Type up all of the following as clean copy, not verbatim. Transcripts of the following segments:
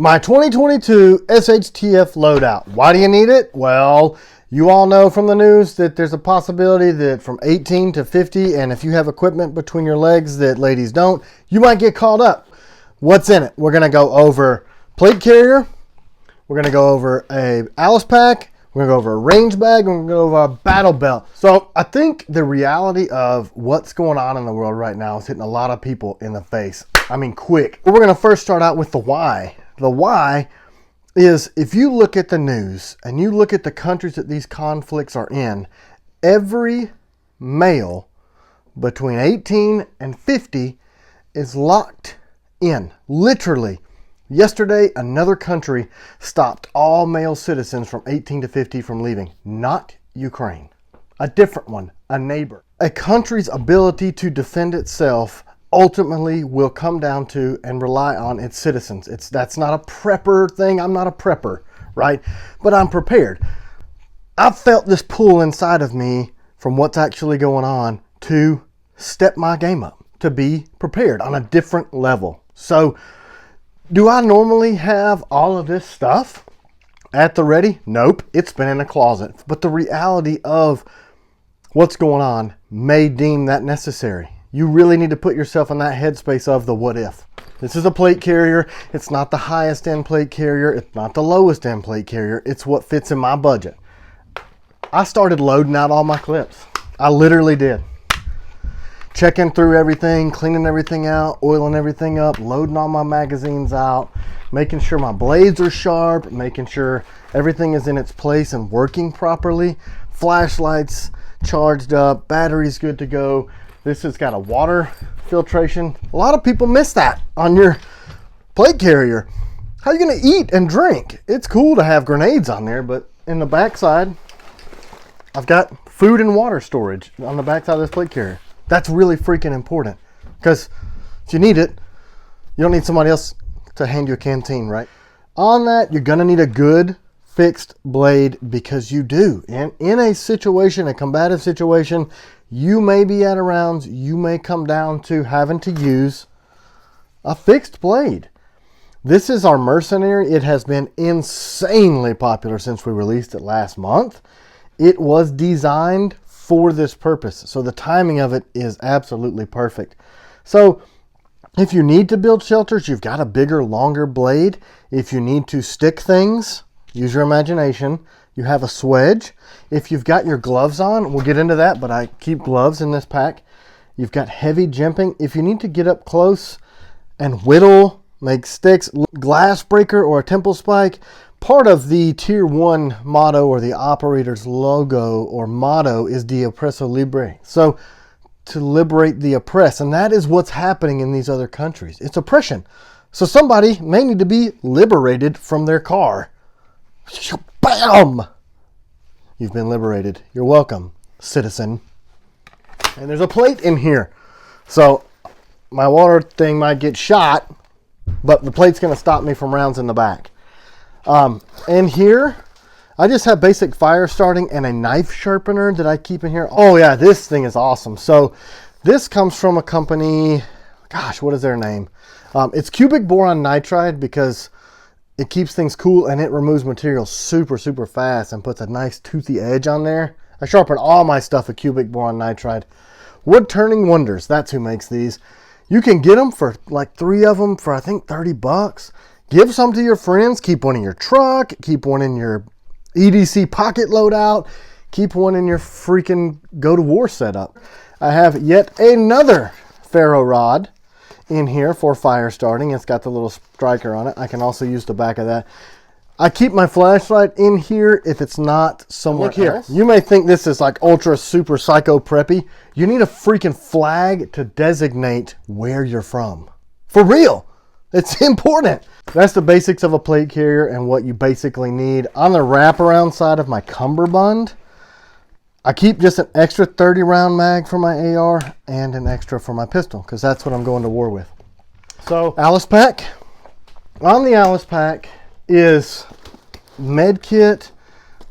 My 2022 SHTF loadout. Why do you need it? Well, you all know from the news that there's a possibility that from 18 to 50, and if you have equipment between your legs that ladies don't, you might get called up. What's in it? We're going to go over plate carrier. We're going to go over a Alice pack. We're going to go over a range bag. And we're going to go over a battle belt. So I think the reality of what's going on in the world right now is hitting a lot of people in the face. I mean, quick. We're going to first start out with the why. The why is, if you look at the news and you look at the countries that these conflicts are in, every male between 18 and 50 is locked in. Literally. Yesterday, another country stopped all male citizens from 18 to 50 from leaving. Not Ukraine. A different one. A neighbor. A country's ability to defend itself ultimately will come down to and rely on its citizens. That's not a prepper thing. I'm not a prepper, right? But I'm prepared. I've felt this pull inside of me from what's actually going on to step my game up, to be prepared on a different level. So, do I normally have all of this stuff at the ready? Nope, it's been in a closet. But the reality of what's going on may deem that necessary. You really need to put yourself in that headspace of the what if. This is a plate carrier. It's not the highest end plate carrier. It's not the lowest end plate carrier. It's what fits in my budget. I started loading out all my clips. I literally did. Checking through everything, cleaning everything out, oiling everything up, loading all my magazines out, making sure my blades are sharp, making sure everything is in its place and working properly. Flashlights charged up, batteries good to go. This has got a water filtration. A lot of people miss that on your plate carrier. How are you going to eat and drink? It's cool to have grenades on there, but in the backside, I've got food and water storage on the backside of this plate carrier. That's really freaking important, because if you need it, you don't need somebody else to hand you a canteen, right? On that, you're going to need a good fixed blade, because you do. And in a situation, a combative situation, you may be out of rounds. You may come down to having to use a fixed blade. This is our Mercenary. It has been insanely popular since we released it last month. It was designed for this purpose. So the timing of it is absolutely perfect. So if you need to build shelters, you've got a bigger, longer blade. If you need to stick things, use your imagination. You have a swedge. If you've got your gloves on, we'll get into that, but I keep gloves in this pack. You've got heavy jimping. If you need to get up close and whittle, make sticks, glass breaker, or a temple spike, part of the Tier 1 motto, or the operator's logo or motto, is De Oppresso Libre. So, to liberate the oppressed. And that is what's happening in these other countries. It's oppression. So somebody may need to be liberated from their car. Bam! You've been liberated. You're welcome, citizen. And there's a plate in here. So my water thing might get shot, but the plate's going to stop me from rounds in the back. And here, I just have basic fire starting and a knife sharpener that I keep in here. Oh yeah, this thing is awesome. So this comes from a company, gosh, what is their name? It's cubic boron nitride, because it keeps things cool and it removes material super, super fast and puts a nice toothy edge on there. I sharpen all my stuff with cubic boron nitride. Wood Turning Wonders, that's who makes these. You can get them for like 3 of them for I think $30. Give some to your friends. Keep one in your truck. Keep one in your EDC pocket loadout. Keep one in your freaking go to war setup. I have yet another ferro rod in here for fire starting. It's got the little striker on it. I can also use the back of that. I keep my flashlight in here if it's not somewhere else. You may think this is like ultra super psycho preppy. You need a freaking flag to designate where you're from. For real. It's important. That's the basics of a plate carrier and what you basically need. On the wraparound side of my cummerbund, I keep just an extra 30 round mag for my AR and an extra for my pistol, because that's what I'm going to war with. So, Alice pack. On the Alice pack is med kit,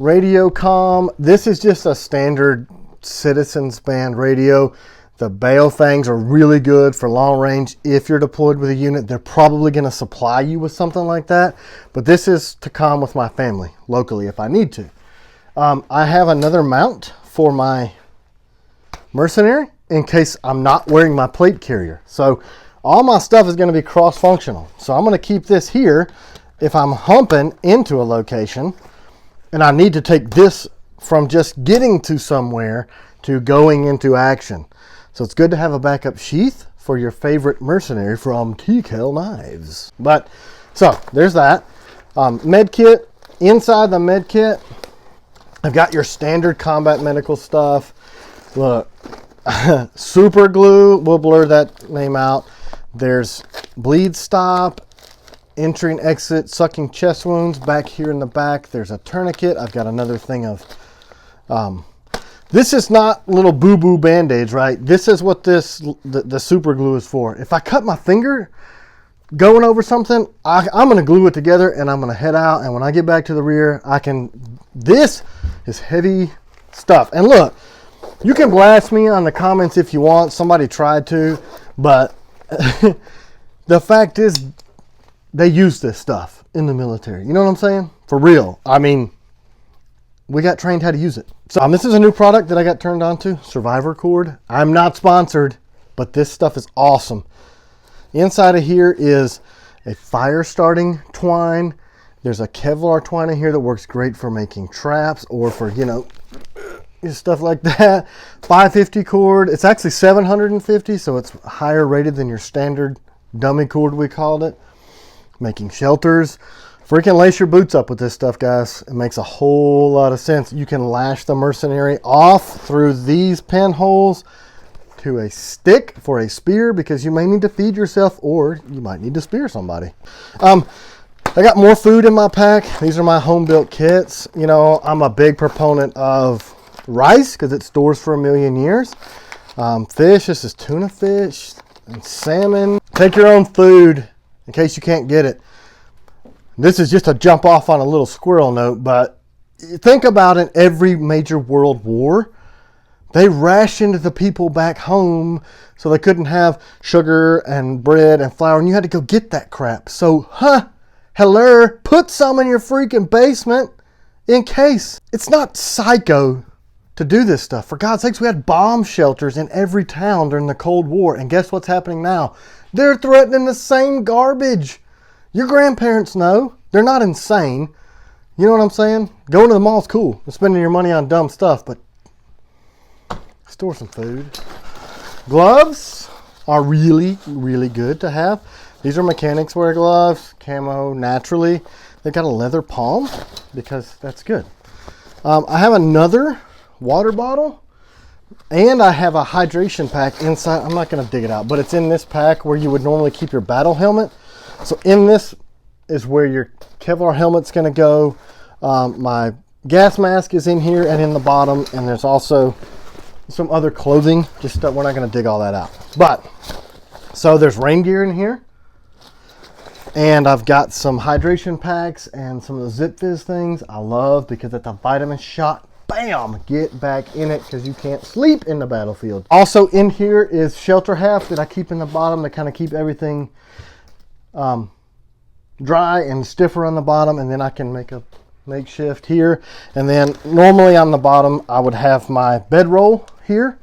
radio comm. This is just a standard Citizens band radio. The Baofangs are really good for long range. If you're deployed with a unit, they're probably going to supply you with something like that. But this is to come with my family locally if I need to. I have another mount for my Mercenary in case I'm not wearing my plate carrier. So all my stuff is going to be cross-functional. So I'm going to keep this here if I'm humping into a location and I need to take this from just getting to somewhere to going into action. So it's good to have a backup sheath for your favorite Mercenary from Kell knives. But so there's that. Med kit. Inside the med kit, I've got your standard combat medical stuff. Look, super glue. We'll blur that name out. There's bleed stop, entry and exit, sucking chest wounds. Back here in the back, there's a tourniquet. I've got another thing of this is not little boo-boo band-aids, right? This is what the super glue is for. If I cut my finger going over something, I'm going to glue it together and I'm going to head out. And when I get back to the rear, this is heavy stuff. And look, you can blast me on the comments if you want. Somebody tried to, but the fact is they use this stuff in the military. You know what I'm saying? For real. I mean, we got trained how to use it. So this is a new product that I got turned on to, Survivor Cord. I'm not sponsored, but this stuff is awesome. Inside of here is a fire starting twine. There's a Kevlar twine in here that works great for making traps or for, you know, stuff like that. 550 cord. It's actually 750, so it's higher rated than your standard dummy cord, we called it. Making shelters. Freaking lace your boots up with this stuff, guys. It makes a whole lot of sense. You can lash the Mercenary off through these pinholes to a stick for a spear because you may need to feed yourself or you might need to spear somebody. I got more food in my pack. These are my home built kits. You know, I'm a big proponent of rice because it stores for 1,000,000 years. Fish, this is tuna fish and salmon. Take your own food in case you can't get it. This is just a jump off on a little squirrel note, but think about it, every major world war, they rationed the people back home so they couldn't have sugar and bread and flour, and you had to go get that crap. So, hello, put some in your freaking basement in case. It's not psycho to do this stuff. For God's sakes, we had bomb shelters in every town during the Cold War, and guess what's happening now? They're threatening the same garbage. Your grandparents know. They're not insane. You know what I'm saying? Going to the mall is cool. And spending your money on dumb stuff, but store some food. Gloves are really, really good to have. These are mechanics wear gloves, camo naturally. They got a leather palm because that's good. I have another water bottle and I have a hydration pack inside. I'm not going to dig it out, but it's in this pack where you would normally keep your battle helmet. So in this is where your Kevlar helmet's going to go. My gas mask is in here and in the bottom, and there's also some other clothing. Just we're not going to dig all that out. But so there's rain gear in here, and I've got some hydration packs and some of the Zip Fizz things I love because at the vitamin shot, bam, get back in it because you can't sleep in the battlefield. Also in here is shelter half that I keep in the bottom to kind of keep everything dry and stiffer on the bottom, and then I can make a makeshift here. And then normally on the bottom I would have my bedroll here,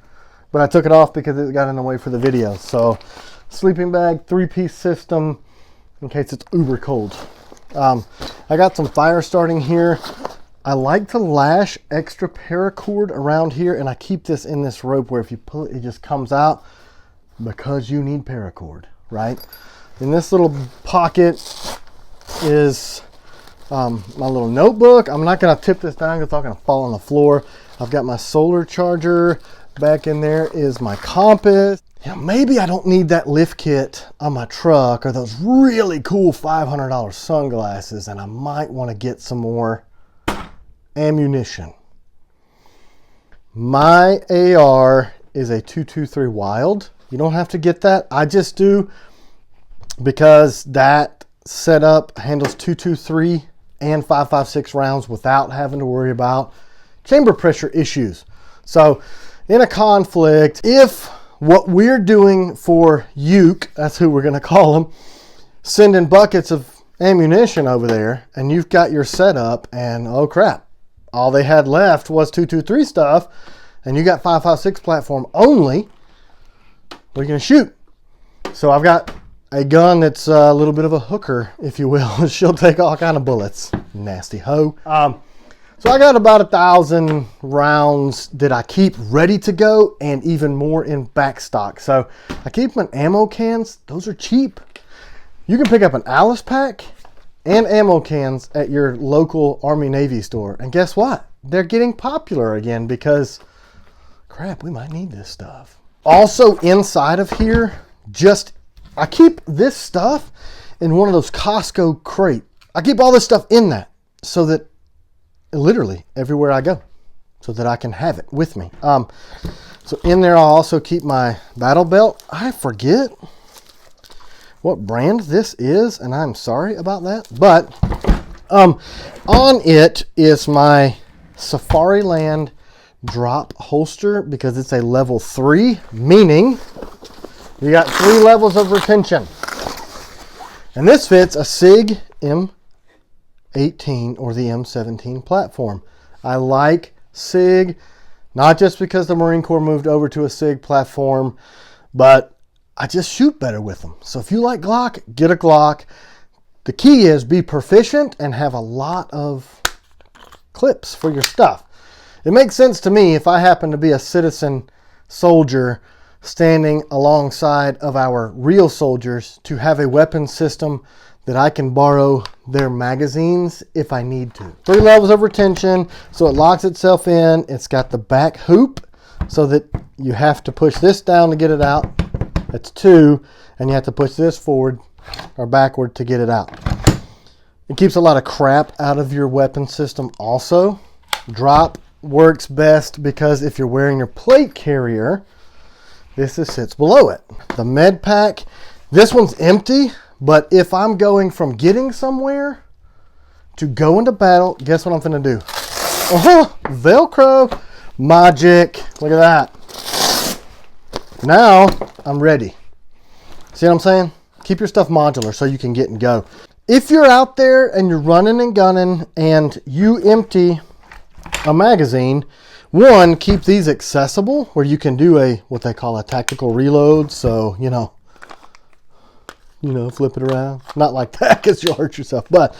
but I took it off because it got in the way for the video. So sleeping bag, 3-piece system in case it's uber cold. I got some fire starting here. I like to lash extra paracord around here, and I keep this in this rope where if you pull it, it just comes out because you need paracord, right? In this little pocket is my little notebook. I'm not going to tip this down because it's not going to fall on the floor. I've got my solar charger. Back in there is my compass. You know, maybe I don't need that lift kit on my truck or those really cool $500 sunglasses, and I might want to get some more ammunition. My AR is a 223 Wylde. You don't have to get that. I just do because that setup handles 223 and 5.56 rounds without having to worry about chamber pressure issues. So in a conflict, if what we're doing for Uke, that's who we're going to call him, sending buckets of ammunition over there, and you've got your setup, and oh crap, all they had left was 223 stuff, and you got 5.56 platform only. What are you going to shoot? So I've got a gun that's a little bit of a hooker, if you will. She'll take all kind of bullets. Nasty hoe. So I got about 1,000 rounds that I keep ready to go, and even more in back stock. So I keep them in ammo cans. Those are cheap. You can pick up an Alice pack and ammo cans at your local Army Navy store. And guess what? They're getting popular again because, crap, we might need this stuff. Also inside of here, I keep this stuff in one of those Costco crate. I keep all this stuff in that so that literally everywhere I go, so that I can have it with me. So in there I'll also keep my battle belt. I forget what brand this is, and I'm sorry about that, but on it is my Safariland drop holster because it's a level 3, meaning you got 3 levels of retention. And this fits a SIG M18 or the M17 platform. I like SIG, not just because the Marine Corps moved over to a SIG platform, but I just shoot better with them. So if you like Glock, get a Glock. The key is be proficient and have a lot of clips for your stuff. It makes sense to me if I happen to be a citizen soldier standing alongside of our real soldiers to have a weapon system that I can borrow their magazines if I need to. 3 levels of retention, so it locks itself in. It's got the back hoop so that you have to push this down to get it out. That's 2, and you have to push this forward or backward to get it out. It keeps a lot of crap out of your weapon system also. Drop works best because if you're wearing your plate carrier, this sits below it. The med pack, this one's empty, but if I'm going from getting somewhere to go into battle, guess what I'm finna do? Velcro magic. Look at that. Now I'm ready. See what I'm saying? Keep your stuff modular so you can get and go. If you're out there and you're running and gunning and you empty a magazine, one, keep these accessible where you can do what they call a tactical reload. So, you know, flip it around. Not like that because you'll hurt yourself. But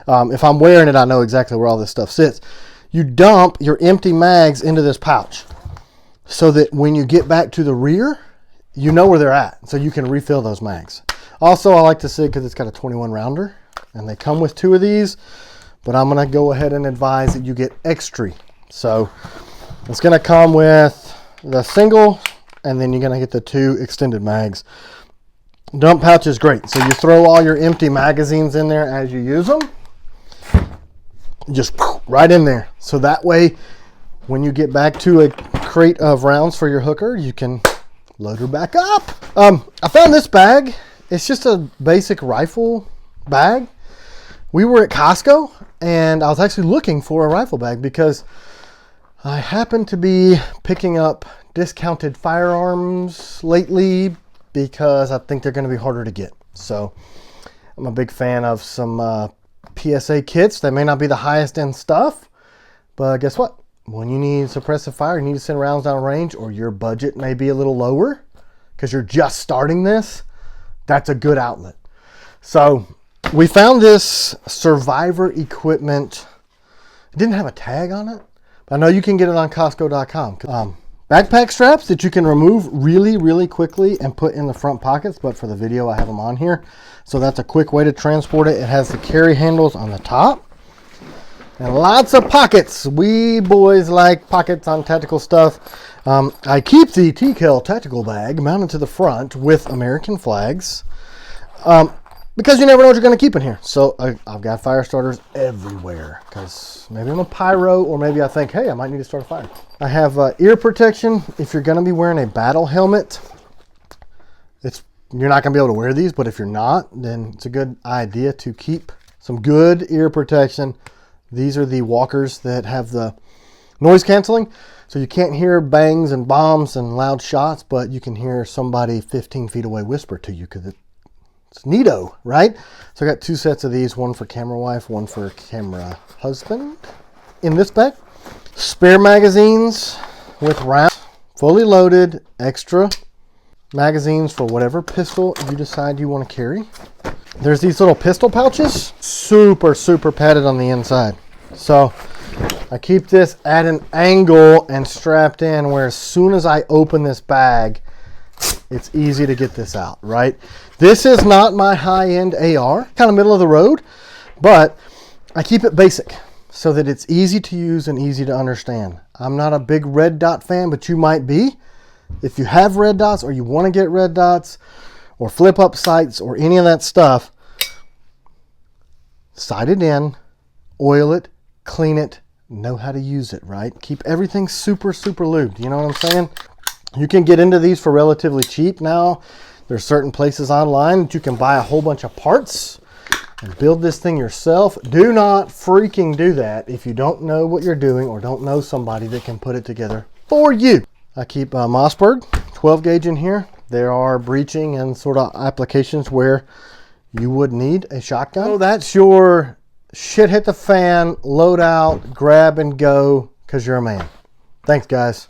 if I'm wearing it, I know exactly where all this stuff sits. You dump your empty mags into this pouch so that when you get back to the rear, you know where they're at. So you can refill those mags. Also, I like the SIG because it's got a 21 rounder. And they come with 2 of these. But I'm going to go ahead and advise that you get extra. So it's going to come with the single, and then you're going to get the 2 extended mags. Dump pouch is great. So you throw all your empty magazines in there as you use them. Just right in there. So that way, when you get back to a crate of rounds for your hooker, you can load her back up. I found this bag. It's just a basic rifle bag. We were at Costco, and I was actually looking for a rifle bag because I happen to be picking up discounted firearms lately because I think they're going to be harder to get. So I'm a big fan of some PSA kits. They may not be the highest end stuff, but guess what? When you need suppressive fire, you need to send rounds down range, or your budget may be a little lower because you're just starting this, that's a good outlet. So we found this Survivor equipment. It didn't have a tag on it, but I know you can get it on Costco.com. Backpack straps that you can remove really, really quickly and put in the front pockets, but for the video, I have them on here. So that's a quick way to transport it. It has the carry handles on the top and lots of pockets. We boys like pockets on tactical stuff. I keep the Kell tactical bag mounted to the front with American flags. Because you never know what you're going to keep in here. So I've got fire starters everywhere. Because maybe I'm a pyro, or maybe I think, hey, I might need to start a fire. I have ear protection. If you're going to be wearing a battle helmet, you're not going to be able to wear these. But if you're not, then it's a good idea to keep some good ear protection. These are the walkers that have the Noise canceling, so you can't hear bangs and bombs and loud shots, but you can hear somebody 15 feet away whisper to you because it's neato, right? So I got 2 sets of these, one for camera wife, one for camera husband in this bag. Spare magazines with rounds, fully loaded, extra magazines for whatever pistol you decide you want to carry. There's these little pistol pouches, super padded on the inside. So I keep this at an angle and strapped in where as soon as I open this bag, it's easy to get this out, right? This is not my high-end AR, kind of middle of the road, but I keep it basic so that it's easy to use and easy to understand. I'm not a big red dot fan, but you might be. If you have red dots or you want to get red dots or flip up sights or any of that stuff, sight it in, oil it, clean it, know how to use it, right? Keep everything super lubed, you know what I'm saying? You can get into these for relatively cheap now. There's certain places online that you can buy a whole bunch of parts and build this thing yourself. Do not freaking do that if you don't know what you're doing or don't know somebody that can put it together for you. I keep Mossberg 12 gauge in here. There are breaching and sort of applications where you would need a shotgun. So that's your shit hit the fan, load out, grab and go, because you're a man. Thanks, guys.